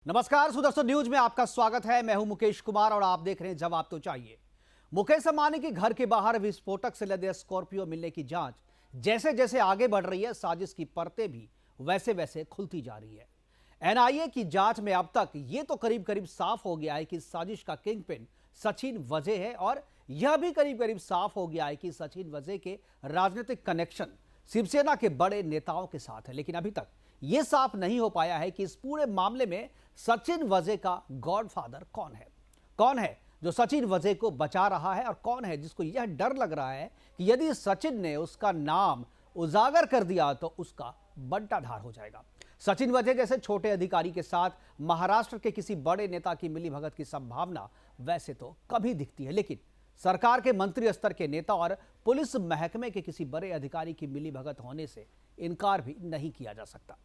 नमस्कार, सुदर्शन न्यूज में आपका स्वागत है। मैं हूं मुकेश कुमार और आप देख रहे हैं जवाब तो चाहिए। मुकेश अंबानी के घर के बाहर विस्फोटक से लदे स्कॉर्पियो मिलने की जांच जैसे जैसे आगे बढ़ रही है, साजिश की परतें भी वैसे वैसे खुलती जा रही है। एनआईए की जांच में अब तक ये तो करीब करीब साफ हो गया है कि साजिश का किंगपिन सचिन वजह है, और यह भी करीब करीब साफ हो गया है कि सचिन वजह के राजनीतिक कनेक्शन शिवसेना के बड़े नेताओं के साथ है। लेकिन अभी तक यह साफ नहीं हो पाया है कि इस पूरे मामले में सचिन वजह का गॉडफादर कौन है। कौन है जो सचिन वजह को बचा रहा है, और कौन है जिसको यह डर लग रहा है कि यदि सचिन ने उसका नाम उजागर कर दिया तो उसका बंटाधार हो जाएगा। सचिन वजह जैसे छोटे अधिकारी के साथ महाराष्ट्र के किसी बड़े नेता की मिलीभगत की संभावना वैसे तो कभी दिखती है, लेकिन सरकार के मंत्री स्तर के नेता और पुलिस महकमे के किसी बड़े अधिकारी की मिलीभगत होने से इनकार भी नहीं किया जा सकता।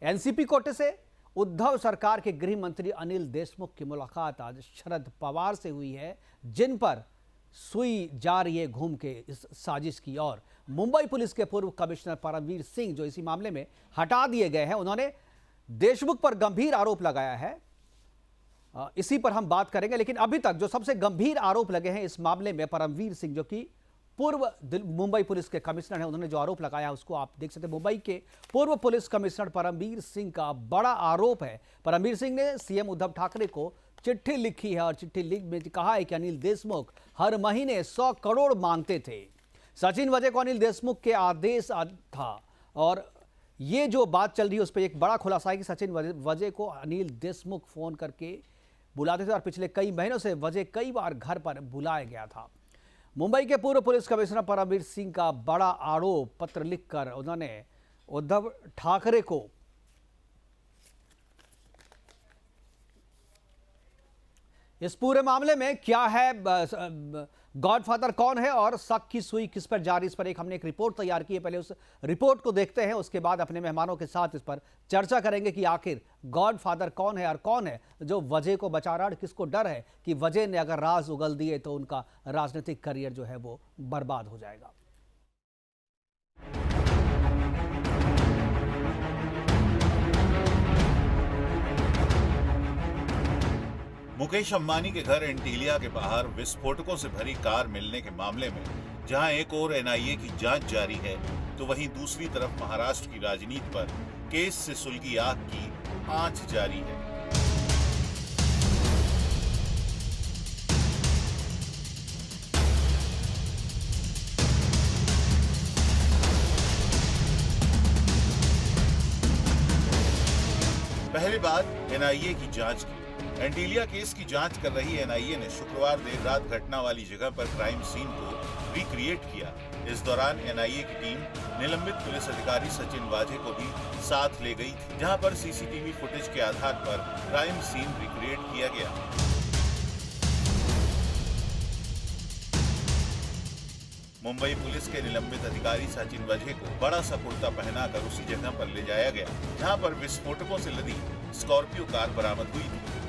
एनसीपी कोटे से उद्धव सरकार के गृह मंत्री अनिल देशमुख की मुलाकात आज शरद पवार से हुई है, जिन पर सुई जा रही है घूम के इस साजिश की। और मुंबई पुलिस के पूर्व कमिश्नर परमवीर सिंह जो इसी मामले में हटा दिए गए हैं, उन्होंने देशमुख पर गंभीर आरोप लगाया है। इसी पर हम बात करेंगे, लेकिन अभी तक जो सबसे गंभीर आरोप लगे हैं इस मामले में, परमवीर सिंह जो कि पूर्व मुंबई पुलिस के कमिश्नर हैं, उन्होंने जो आरोप लगाया उसको आप देख सकते हैं। मुंबई के पूर्व पुलिस कमिश्नर परमवीर सिंह का बड़ा आरोप है। परमवीर सिंह ने सीएम उद्धव ठाकरे को चिट्ठी लिखी है और चिट्ठी लिख में कहा है कि अनिल देशमुख हर महीने 100 करोड़ मांगते थे। सचिन वजह को अनिल देशमुख के आदेश था, और ये जो बात चल रही है उस पर एक बड़ा खुलासा है कि सचिन वजह को अनिल देशमुख फोन करके बुलाते थे, और पिछले कई महीनों से वजह कई बार घर पर बुलाया गया था। मुंबई के पूर्व पुलिस कमिश्नर परमवीर सिंह का बड़ा आरोप, पत्र लिखकर उन्होंने उद्धव ठाकरे को इस पूरे मामले में क्या है, गॉडफादर कौन है और शक की सुई किस पर जा रही, इस पर हमने एक रिपोर्ट तैयार की है। पहले उस रिपोर्ट को देखते हैं, उसके बाद अपने मेहमानों के साथ इस पर चर्चा करेंगे कि आखिर गॉडफादर कौन है और कौन है जो वजह को बचा रहा है। किसको डर है कि वजह ने अगर राज उगल दिए तो उनका राजनीतिक करियर जो है वो बर्बाद हो जाएगा। मुकेश अंबानी के घर एंटीलिया के बाहर विस्फोटकों से भरी कार मिलने के मामले में जहां एक ओर एनआईए की जांच जारी है, तो वहीं दूसरी तरफ महाराष्ट्र की राजनीति पर केस से सुलगी आग की आंच जारी है। पहली बात एनआईए की जांच की। एंटीलिया केस की जांच कर रही एनआईए ने शुक्रवार देर रात घटना वाली जगह पर क्राइम सीन को रिक्रिएट किया। इस दौरान एनआईए की टीम निलंबित पुलिस अधिकारी सचिन वाजे को भी साथ ले गई थी, जहां पर सीसीटीवी फुटेज के आधार पर क्राइम सीन रिक्रिएट किया गया। मुंबई पुलिस के निलंबित अधिकारी सचिन वजह को बड़ा सा कुर्ता पहनाकर उसी जगह पर ले जाया गया जहां पर विस्फोटकों से लदी स्कॉर्पियो कार बरामद हुई थी।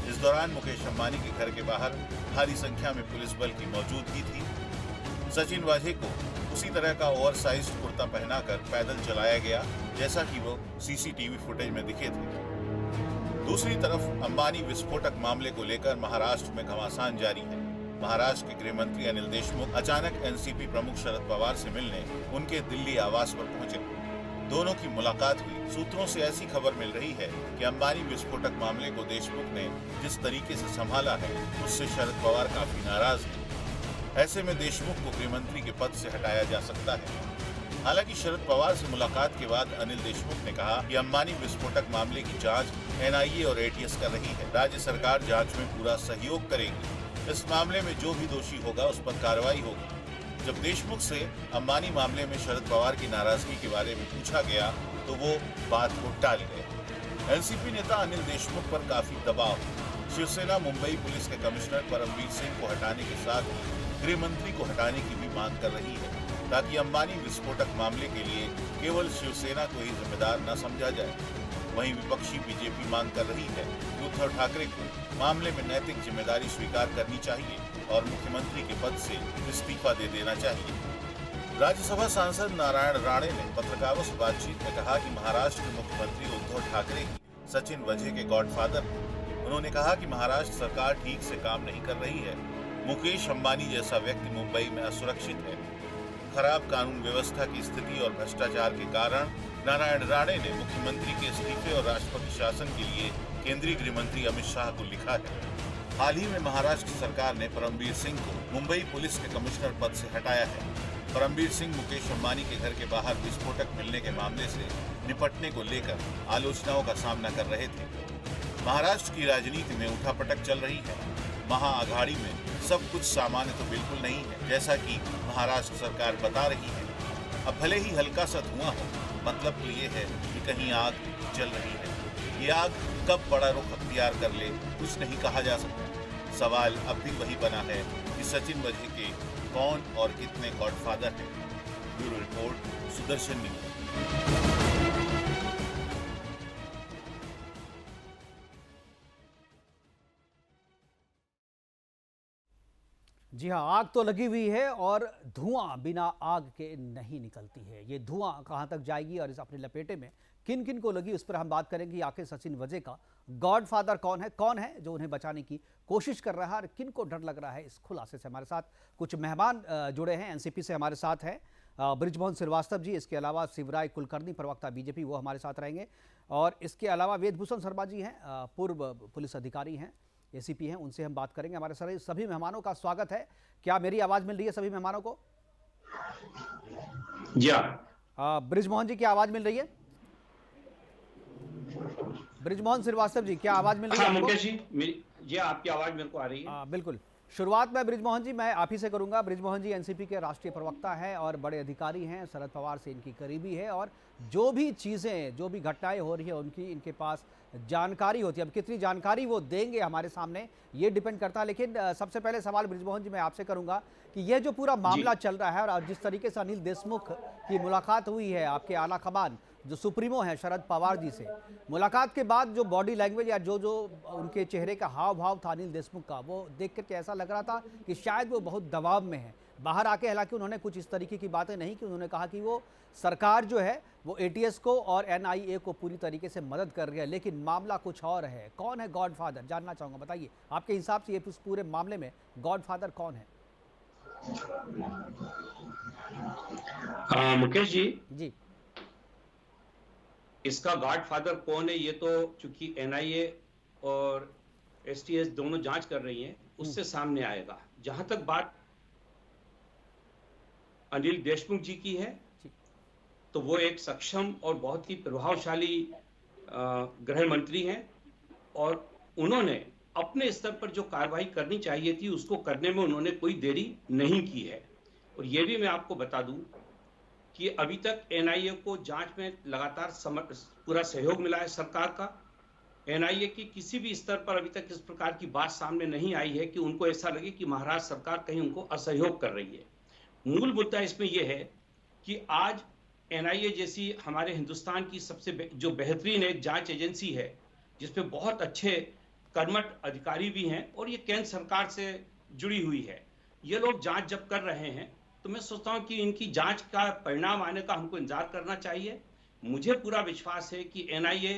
इस दौरान मुकेश अंबानी के घर के बाहर भारी संख्या में पुलिस बल की मौजूदगी थी। सचिन वाजे को उसी तरह का ओवरसाइज्ड कुर्ता पहनाकर पैदल चलाया गया जैसा कि वो सीसीटीवी फुटेज में दिखे थे। दूसरी तरफ अंबानी विस्फोटक मामले को लेकर महाराष्ट्र में घमासान जारी है। महाराष्ट्र के गृह मंत्री अनिल देशमुख अचानक एनसीपी प्रमुख शरद पवार से मिलने उनके दिल्ली आवास पर पहुंचे। दोनों की मुलाकात हुई। सूत्रों से ऐसी खबर मिल रही है कि अंबानी विस्फोटक मामले को देशमुख ने जिस तरीके से संभाला है उससे शरद पवार काफी नाराज हैं। ऐसे में देशमुख को गृहमंत्री के पद से हटाया जा सकता है। हालांकि शरद पवार से मुलाकात के बाद अनिल देशमुख ने कहा कि अंबानी विस्फोटक मामले की जांच एनआईए और एटीएस कर रही है। राज्य सरकार जांच में पूरा सहयोग करेगी। इस मामले में जो भी दोषी होगा उस पर कार्रवाई होगी। जब देशमुख से अंबानी मामले में शरद पवार की नाराजगी के बारे में पूछा गया तो वो बात को टाल गए। एनसीपी नेता अनिल देशमुख पर काफी दबाव। शिवसेना मुंबई पुलिस के कमिश्नर परमवीर सिंह को हटाने के साथ गृह मंत्री को हटाने की भी मांग कर रही है, ताकि अंबानी विस्फोटक मामले के लिए केवल शिवसेना को ही जिम्मेदार न समझा जाए। वहीं विपक्षी बीजेपी मांग कर रही है कि उद्धव ठाकरे को मामले में नैतिक जिम्मेदारी स्वीकार करनी चाहिए और मुख्यमंत्री के पद से इस्तीफा दे देना चाहिए। राज्यसभा सांसद नारायण राणे ने पत्रकारों से बातचीत में कहा कि महाराष्ट्र के मुख्यमंत्री उद्धव ठाकरे ही सचिन वझे के गॉडफादर हैं। उन्होंने कहा कि महाराष्ट्र सरकार ठीक से काम नहीं कर रही है। मुकेश अंबानी जैसा व्यक्ति मुंबई में असुरक्षित है। खराब कानून व्यवस्था की स्थिति और भ्रष्टाचार के कारण नारायण राणे ने मुख्यमंत्री के इस्तीफे और राष्ट्रपति शासन के लिए केंद्रीय गृह मंत्री अमित शाह को लिखा है। हाल ही में महाराष्ट्र सरकार ने परमबीर सिंह को मुंबई पुलिस के कमिश्नर पद से हटाया है। परमबीर सिंह मुकेश अंबानी के घर के बाहर विस्फोटक मिलने के मामले से निपटने को लेकर आलोचनाओं का सामना कर रहे थे। महाराष्ट्र की राजनीति में उठापटक चल रही है। महाअघाड़ी में सब कुछ सामान्य तो बिल्कुल नहीं है, जैसा कि महाराष्ट्र सरकार बता रही है। अब भले ही हल्का सा धुआं हो, मतलब तो ये है कि कहीं आग जल रही है। ये आग कब बड़ा रुख अख्तियार कर ले, कुछ नहीं कहा जा सकता। सवाल अब भी वही बना है कि सचिन वझे के कौन और कितने गॉडफादर हैं। Bureau report, Sudarshan news. जी हाँ, आग तो लगी हुई है और धुआं बिना आग के नहीं निकलती है। ये धुआं कहाँ तक जाएगी और इस अपने लपेटे में किन किन को लगी, उस पर हम बात करेंगे। आखिर सचिन वझे का गॉडफादर कौन है जो उन्हें बचाने की कोशिश कर रहा है और किन को डर लग रहा है, इस खुलासे से हमारे साथ कुछ मेहमान जुड़े हैं। एनसीपी से हमारे साथ हैं बृजमोहन श्रीवास्तव जी, इसके अलावा शिवराय कुलकर्णी प्रवक्ता बीजेपी, वो हमारे साथ रहेंगे, और इसके अलावा वेदभूषण शर्मा जी हैं, पूर्व पुलिस अधिकारी हैं, एसीपी हैं, उनसे हम बात करेंगे। हमारे सारे सभी मेहमानों का स्वागत है। क्या मेरी आवाज मिल रही है सभी मेहमानों को? जी हाँ। बृजमोहन जी, क्या आवाज मिल रही है? बृजमोहन श्रीवास्तव जी, क्या आवाज मिल रही है? हाँ मुकेश जी, जी आपकी आवाज मेरे को आ रही है। बिल्कुल। शुरुआत में बृजमोहन जी, मैं आप ही से करूंगा। बृजमोहन जी एनसीपी के राष्ट्रीय प्रवक्ता हैं और बड़े अधिकारी हैं, शरद पवार से इनकी करीबी है और जो भी चीज़ें, जो भी घटनाएं हो रही है उनकी इनके पास जानकारी होती है। अब कितनी जानकारी वो देंगे हमारे सामने, ये डिपेंड करता है। लेकिन सबसे पहले सवाल बृजमोहन जी मैं आपसे करूंगा कि ये जो पूरा मामला चल रहा है और जिस तरीके से अनिल देशमुख की मुलाकात हुई है आपके आला कमान जो सुप्रीमो हैं शरद पवार जी से, मुलाकात के बाद जो बॉडी लैंग्वेज या जो उनके चेहरे का हाव भाव था अनिल देशमुख का, वो देख करके ऐसा लग रहा था कि शायद वो बहुत दबाव में है। बाहर आके हालांकि उन्होंने कुछ इस तरीके की बातें नहीं की। उन्होंने कहा कि वो सरकार जो है वो एटीएस को और एनआईए को पूरी तरीके से मदद कर रही है, लेकिन मामला कुछ और है। कौन है गॉडफादर, जानना चाहूँगा, बताइए आपके हिसाब से ये इस पूरे मामले में गॉडफादर कौन है? मुकेश जी, इसका गॉडफादर कौन है, ये तो चूंकि एनआईए और एसटीएस दोनों जांच कर रही हैं, उससे सामने आएगा। जहां तक बात अनिल देशमुख जी की है, तो वो एक सक्षम और बहुत ही प्रभावशाली गृह मंत्री हैं और उन्होंने अपने स्तर पर जो कार्रवाई करनी चाहिए थी उसको करने में उन्होंने कोई देरी नहीं की है। और ये भी मैं आपको बता दूं कि अभी तक एनआईए को जांच में लगातार पूरा सहयोग मिला है सरकार का। एनआईए की किसी भी स्तर पर अभी तक इस प्रकार की बात सामने नहीं आई है कि उनको ऐसा लगे कि महाराष्ट्र सरकार कहीं उनको असहयोग कर रही है। मूल मुद्दा इसमें यह है कि आज एनआईए जैसी हमारे हिंदुस्तान की सबसे जो बेहतरीन एक जांच एजेंसी है, जिसपे बहुत अच्छे कर्मठ अधिकारी भी हैं और ये केंद्र सरकार से जुड़ी हुई है, ये लोग जांच जब कर रहे हैं तो मैं सोचता हूं कि इनकी जांच का परिणाम आने का हमको इंतजार करना चाहिए। मुझे पूरा विश्वास है कि एनआईए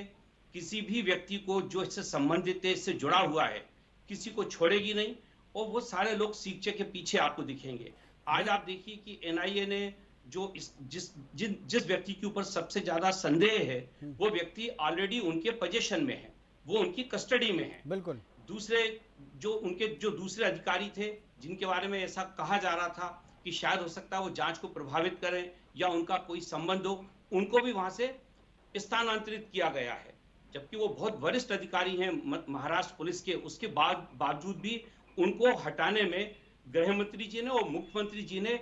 किसी भी व्यक्ति को जो इससे संबंधित है, इससे जुड़ा हुआ है, किसी को छोड़ेगी नहीं और वो सारे लोग सीखचे के पीछे आपको दिखेंगे। आज आप देखिए कि एनआईए ने जो जिस व्यक्ति के ऊपर सबसे ज्यादा संदेह है, वो व्यक्ति ऑलरेडी उनके पोजीशन में है, वो उनकी कस्टडी में है। बिल्कुल। दूसरे जो दूसरे अधिकारी थे जिनके बारे में ऐसा कहा जा रहा था कि शायद हो सकता है वो जांच को प्रभावित करें या उनका कोई संबंध हो, उनको भी वहां से स्थानांतरित किया गया है, जबकि वो बहुत वरिष्ठ अधिकारी हैं महाराष्ट्र पुलिस के। उसके बावजूद भी उनको हटाने में गृह मंत्री जी ने और मुख्यमंत्री जी ने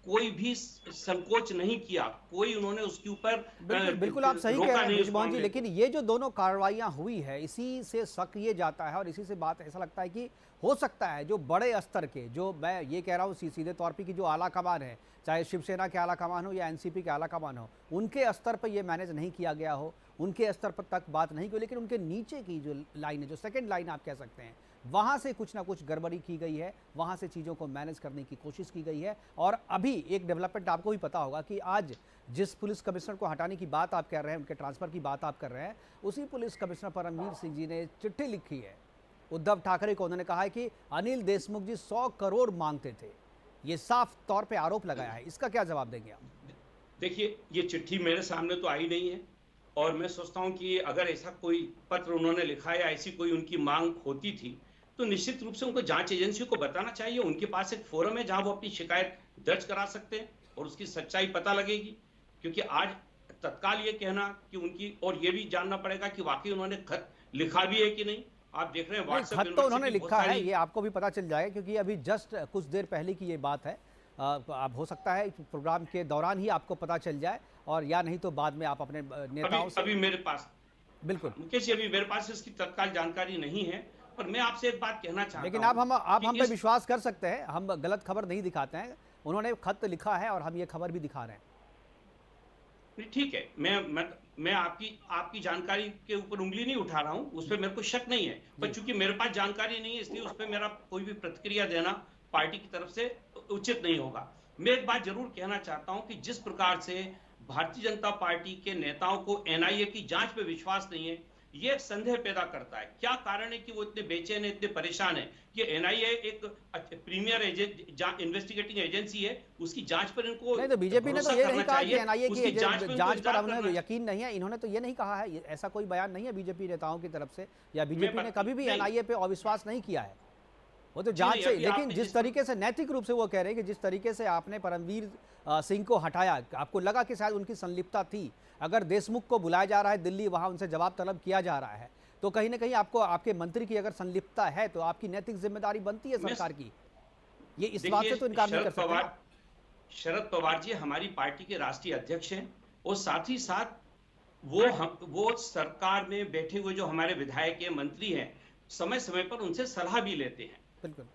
कोई भी संकोच नहीं किया, कोई उन्होंने उसके ऊपर बिल्कुल आप सही कह रहे हैं बृजमोहन जी। लेकिन ये जो दोनों कार्रवाइयां हुई है, इसी से शक ये जाता है और इसी से बात ऐसा लगता है कि हो सकता है जो बड़े स्तर के, जो मैं ये कह रहा हूँ सीधे तौर पे कि जो आला कमान है, चाहे शिवसेना के आला कमान हो या एनसीपी के आला कमान हो, उनके स्तर पर ये मैनेज नहीं किया गया हो उनके स्तर पर तक बात नहीं की, लेकिन उनके नीचे की जो लाइन है, जो सेकंड लाइन आप कह सकते हैं, वहाँ से कुछ ना कुछ गड़बड़ी की गई है, वहाँ से चीज़ों को मैनेज करने की कोशिश की गई है। और अभी एक डेवलपमेंट आपको भी पता होगा कि आज जिस पुलिस कमिश्नर को हटाने की बात आप कर रहे हैं, उनके ट्रांसफ़र की बात आप कर रहे हैं, उसी पुलिस कमिश्नर परमवीर सिंह जी ने चिट्ठी लिखी है उद्धव ठाकरे को। उन्होंने कहा है कि अनिल देशमुख जी 100 करोड़ मांगते थे। ये साफ तौर पे आरोप लगाया है, इसका क्या जवाब देंगे आप? देखिए, ये चिट्ठी मेरे सामने तो आई नहीं है, और मैं सोचता हूं कि अगर ऐसा कोई पत्र उन्होंने लिखा या ऐसी कोई उनकी मांग होती थी, तो निश्चित रूप से उनको जांच एजेंसी को बताना चाहिए। उनके पास एक फोरम है जहां वो अपनी शिकायत दर्ज करा सकते हैं और उसकी सच्चाई पता लगेगी। क्योंकि आज तत्काल ये कहना कि उनकी, और ये भी जानना पड़ेगा कि वाकई उन्होंने खत लिखा भी है कि नहीं। आप देख रहे हैं व्हाट्सएप खत तो उन्होंने लिखा है, ये आपको भी पता चल जाएगा, क्योंकि अभी जस्ट कुछ देर पहले की ये बात है। अब हो सकता है प्रोग्राम के दौरान ही आपको पता चल जाए, और या नहीं तो बाद में आप अपने नेताओं से। अभी मेरे पास, बिल्कुल मुकेश जी, अभी मेरे पास इसकी तत्काल जानकारी नहीं है, पर मैं आपसे एक बात कहना चाहता हूं। लेकिन आप हम पे विश्वास कर सकते हैं, हम गलत खबर नहीं दिखाते हैं। उन्होंने खत लिखा है और हम ये खबर भी दिखा रहे हैं। ठीक है, मैं आपकी जानकारी के ऊपर उंगली नहीं उठा रहा हूं, उस पर मेरे को शक नहीं है, पर चूंकि मेरे पास जानकारी नहीं है, इसलिए उस पर मेरा कोई भी प्रतिक्रिया देना पार्टी की तरफ से उचित नहीं होगा। मैं एक बात जरूर कहना चाहता हूं कि जिस प्रकार से भारतीय जनता पार्टी के नेताओं को एनआईए की जांच पे विश्वास नहीं है, ये एक संदेह पैदा करता है। क्या कारण है कि वो इतने बेचैन है, इतने परेशान है? ये एनआईए एक प्रीमियर इन्वेस्टिगेटिंग एजेंसी है, उसकी जांच पर इनको नहीं, तो बीजेपी ने तो ये नहीं कहा कि एनआईए की जांच पर करना हमें यकीन नहीं है। इन्होंने तो ये नहीं कहा है, ऐसा कोई बयान नहीं है बीजेपी नेताओं की तरफ से, या बीजेपी ने कभी भी एनआईए पे अविश्वास नहीं किया है। वो तो जांच से, लेकिन जिस तरीके से नैतिक रूप से वो कह रहे हैं कि जिस तरीके से आपने परमवीर सिंह को हटाया, आपको लगा कि शायद उनकी संलिप्तता थी। अगर देशमुख को बुलाया जा रहा है दिल्ली, वहां उनसे जवाब तलब किया जा रहा है, तो कहीं ना कहीं आपको, आपके मंत्री की अगर संलिप्तता है, तो आपकी नैतिक जिम्मेदारी बनती है सरकार की। ये इस बात से तो इनकार नहीं कर सकते। शरद पवार जी हमारी पार्टी के राष्ट्रीय अध्यक्ष हैं, और साथ ही साथ वो सरकार में बैठे हुए जो हमारे विधायक हैं, मंत्री हैं, समय समय पर उनसे सलाह भी लेते हैं। बिल्कुल।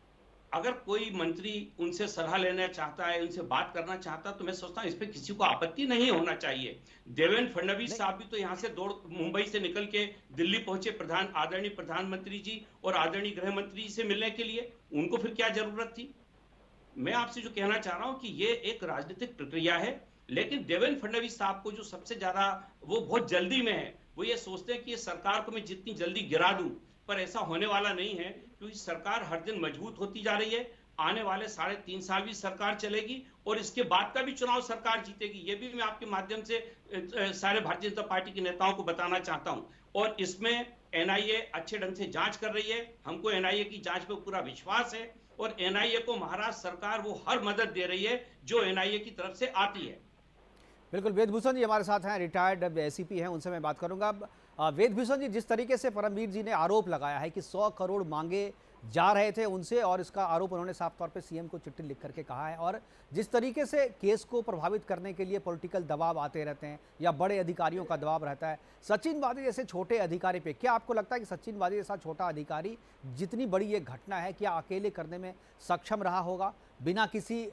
अगर कोई मंत्री उनसे सलाह लेना चाहता है, उनसे बात करना चाहता है, तो मैं सोचता हूं इस पे किसी को आपत्ति नहीं होना चाहिए। देवेंद्र फडणवीस साहब भी तो यहां से मुंबई से निकल के दिल्ली पहुंचे आदरणीय प्रधानमंत्री जी और आदरणीय गृह मंत्री जी से मिलने के लिए। उनको फिर क्या जरूरत थी? मैं आपसे जो कहना चाह रहा हूं कि ये एक राजनीतिक प्रक्रिया है, लेकिन देवेंद्र फडणवीस साहब को जो सबसे ज्यादा, वो बहुत जल्दी में है। वो ये सोचते हैं कि ये सरकार को मैं जितनी जल्दी गिरा दूं, पर ऐसा होने वाला नहीं है, क्योंकि सरकार हर दिन मजबूत होती जा रही है। आने वाले 3.5 साल भी सरकार चलेगी, और इसके बाद का भी चुनाव सरकार जीतेगी। ये भी मैं आपके माध्यम से सारे भारतीय जनता पार्टी के नेताओं को बताना चाहता हूं। और इसमें एनआईए अच्छे ढंग से जांच कर रही है, हमको एनआईए की जांच पर पूरा विश्वास है, और एनआईए को महाराष्ट्र सरकार वो हर मदद दे रही है जो एनआईए की तरफ से आती है। बिल्कुल, वेदभूषण जी हमारे साथ हैं, रिटायर्ड एसीपी हैं, उनसे मैं बात करूंगा। वेदभूषण जी, जिस तरीके से परमवीर जी ने आरोप लगाया है कि 100 करोड़ मांगे जा रहे थे उनसे, और इसका आरोप उन्होंने साफ तौर पे सीएम को चिट्ठी लिख करके कहा है, और जिस तरीके से केस को प्रभावित करने के लिए पॉलिटिकल दबाव आते रहते हैं या बड़े अधिकारियों का दबाव रहता है सचिन वादी जैसे छोटे अधिकारी पे, क्या आपको लगता है कि सचिन वादी जैसा छोटा अधिकारी, जितनी बड़ी ये घटना है, क्या अकेले करने में सक्षम रहा होगा बिना किसी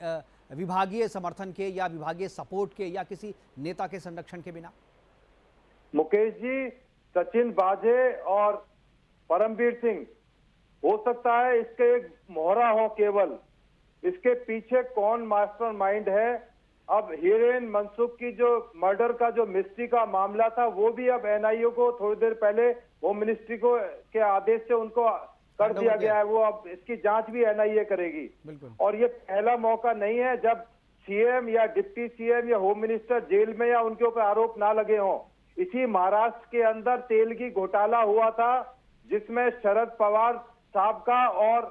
विभागीय समर्थन के या विभागीय सपोर्ट के या किसी नेता के संरक्षण के बिना? मुकेश जी, सचिन वाजे और परमवीर सिंह, हो सकता है इसके एक मोहरा हो केवल, इसके पीछे कौन मास्टरमाइंड है। अब हिरेन मनसुख की जो मर्डर का जो मिस्ट्री का मामला था, वो भी अब एनआईए को थोड़ी देर पहले होम मिनिस्ट्री को के आदेश से उनको कर दिया गया है। वो अब इसकी जांच भी एनआईए करेगी। और ये पहला मौका नहीं है जब सीएम या डिप्टी सीएम या होम मिनिस्टर जेल में या उनके ऊपर आरोप ना लगे हों। इसी महाराष्ट्र के अंदर तेल की घोटाला हुआ था, जिसमें शरद पवार साहब का और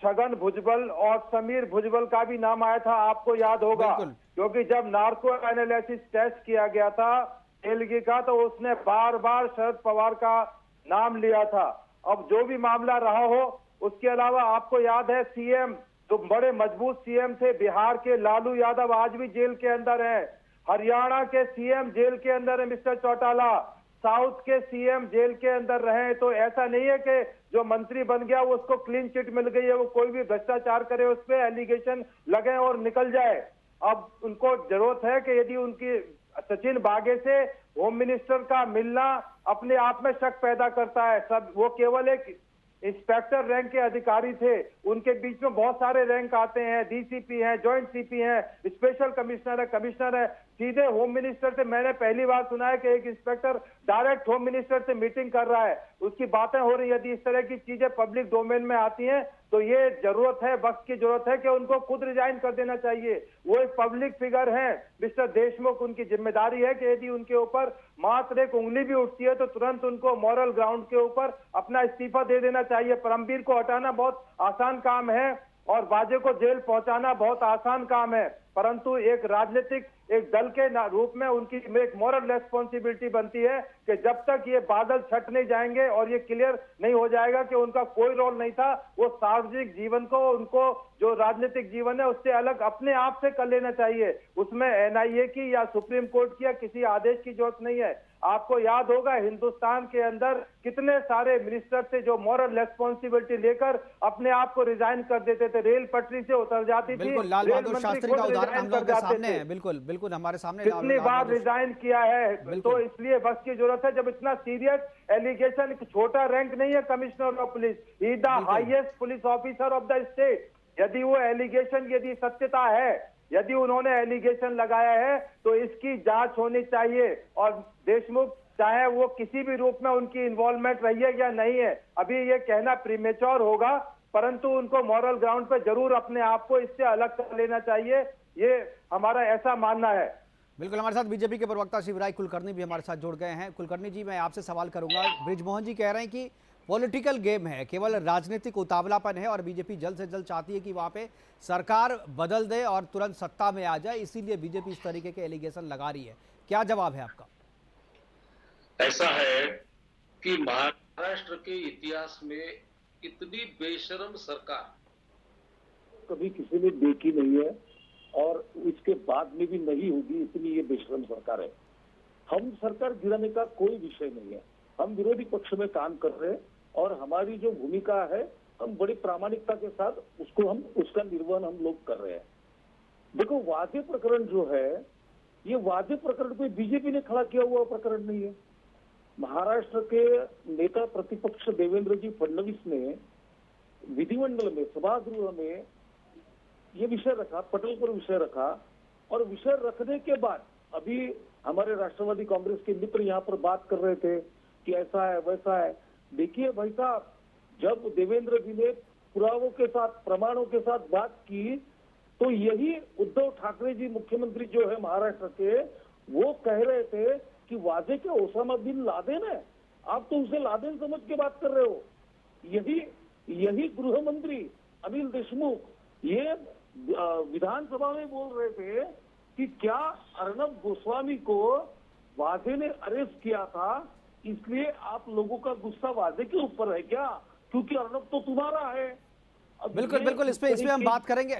छगन भुजबल और समीर भुजबल का भी नाम आया था, आपको याद होगा, क्योंकि जब नार्को एनालिसिस टेस्ट किया गया था तेलगी का, तो उसने बार बार शरद पवार का नाम लिया था। अब जो भी मामला रहा हो, उसके अलावा आपको याद है सीएम, जो बड़े मजबूत सीएम थे बिहार के, लालू यादव, आज भी जेल के अंदर है। हरियाणा के सीएम जेल के अंदर है मिस्टर चौटाला, साउथ के सीएम जेल के अंदर रहे। तो ऐसा नहीं है कि जो मंत्री बन गया वो उसको क्लीन चिट मिल गई है, वो कोई भी भ्रष्टाचार करे उस पर एलिगेशन लगे और निकल जाए। अब उनको जरूरत है कि यदि उनकी सचिन बागे से होम मिनिस्टर का मिलना अपने आप में शक पैदा करता है। सब वो केवल एक इंस्पेक्टर रैंक के अधिकारी थे, उनके बीच में बहुत सारे रैंक आते हैं, डीसीपी हैं, जॉइंट सीपी हैं, स्पेशल कमिश्नर है, कमिश्नर है। सीधे होम मिनिस्टर से मैंने पहली बार सुना है कि एक इंस्पेक्टर डायरेक्ट होम मिनिस्टर से मीटिंग कर रहा है, उसकी बातें हो रही। यदि इस तरह की चीजें पब्लिक डोमेन में आती हैं तो ये जरूरत है, वक्त की जरूरत है कि उनको खुद रिजाइन कर देना चाहिए। वो एक पब्लिक फिगर हैं मिस्टर देशमुख, उनकी जिम्मेदारी है कि यदि उनके ऊपर मात्र एक उंगली भी उठती है तो तुरंत उनको मॉरल ग्राउंड के ऊपर अपना इस्तीफा दे देना चाहिए। परमबीर को हटाना बहुत आसान काम है और वाजे को जेल पहुंचाना बहुत आसान काम है, परंतु एक राजनीतिक एक दल के रूप में उनकी एक मॉरल रेस्पॉन्सिबिलिटी बनती है कि जब तक ये बादल छट नहीं जाएंगे और ये क्लियर नहीं हो जाएगा कि उनका कोई रोल नहीं था, वो सार्वजनिक जीवन को, उनको जो राजनीतिक जीवन है उससे अलग अपने आप से कर लेना चाहिए। उसमें एनआईए की या सुप्रीम कोर्ट की या किसी आदेश की जरूरत नहीं है। आपको याद होगा हिंदुस्तान के अंदर कितने सारे मिनिस्टर थे जो मॉरल रेस्पॉन्सिबिलिटी लेकर अपने आप को रिजाइन कर देते थे, रेल पटरी से उतर जाती थी। बिल्कुल, लाल बहादुर शास्त्री का उदाहरण हम लोग के सामने है। बिल्कुल बिल्कुल हमारे सामने कितनी बार रिजाइन किया है। तो इसलिए वक्त की जरूरत है। जब इतना सीरियस एलिगेशन, छोटा रैंक नहीं है commissioner of police, he is the highest police officer of the state. यदि वो एलिगेशन, यदि सत्यता है, यदि उन्होंने एलिगेशन लगाया है तो इसकी जांच होनी चाहिए। और देशमुख चाहे वो किसी भी रूप में उनकी इन्वॉल्वमेंट रही है या नहीं है, अभी ये कहना प्रीमेच्योर होगा, परंतु उनको मॉरल ग्राउंड पे जरूर अपने आप को इससे अलग कर लेना चाहिए, ये हमारा ऐसा मानना है। बिल्कुल, हमारे साथ बीजेपी के प्रवक्ता शिवराज कुलकर्णी भी हमारे साथ जुड़ गए हैं। कुलकर्णी जी, मैं आपसे सवाल करूंगा। बृजमोहन जी कह रहे हैं कि पॉलिटिकल गेम है, केवल राजनीतिक उतावलापन है और बीजेपी जल्द से जल्द चाहती है कि वहां पे सरकार बदल दे और तुरंत सत्ता में आ जाए, इसीलिए बीजेपी इस तरीके के एलिगेशन लगा रही है। क्या जवाब है आपका? ऐसा है कि महाराष्ट्र के इतिहास में इतनी बेशरम सरकार कभी किसी ने देखी नहीं है और इसके बाद में भी नहीं होगी, इतनी ये बेशरम सरकार है। हम सरकार गिराने का कोई विषय नहीं है, हम विरोधी पक्ष में काम कर रहे हैं और हमारी जो भूमिका है हम बड़ी प्रामाणिकता के साथ उसका निर्वहन हम लोग कर रहे हैं। देखो, वादे प्रकरण जो है, ये वादे प्रकरण पे बीजेपी ने खड़ा किया हुआ प्रकरण नहीं है। महाराष्ट्र के नेता प्रतिपक्ष देवेंद्र जी फडणवीस ने विधिमंडल में, सभागृह में ये विषय रखा, पटल पर विषय रखा और विषय रखने के बाद अभी हमारे राष्ट्रवादी कांग्रेस के मित्र यहाँ पर बात कर रहे थे कि ऐसा है वैसा है। देखिए भाई साहब, जब देवेंद्र जी ने पुरावों के साथ, प्रमाणों के साथ बात की तो यही उद्धव ठाकरे जी मुख्यमंत्री जो है महाराष्ट्र के, वो कह रहे थे कि वाजे के ओसामा बिन लादेन है, आप तो उसे लादेन समझ के बात कर रहे हो। यही गृह मंत्री अनिल देशमुख ये विधानसभा में बोल रहे थे कि क्या अर्नब गोस्वामी को वाजे ने अरेस्ट किया था, इसलिए आप लोगों का गुस्सा वाजे के ऊपर है क्या, क्योंकि अर्नब तो तुम्हारा है। बिल्कुल बिल्कुल, इस पे हम बात करेंगे,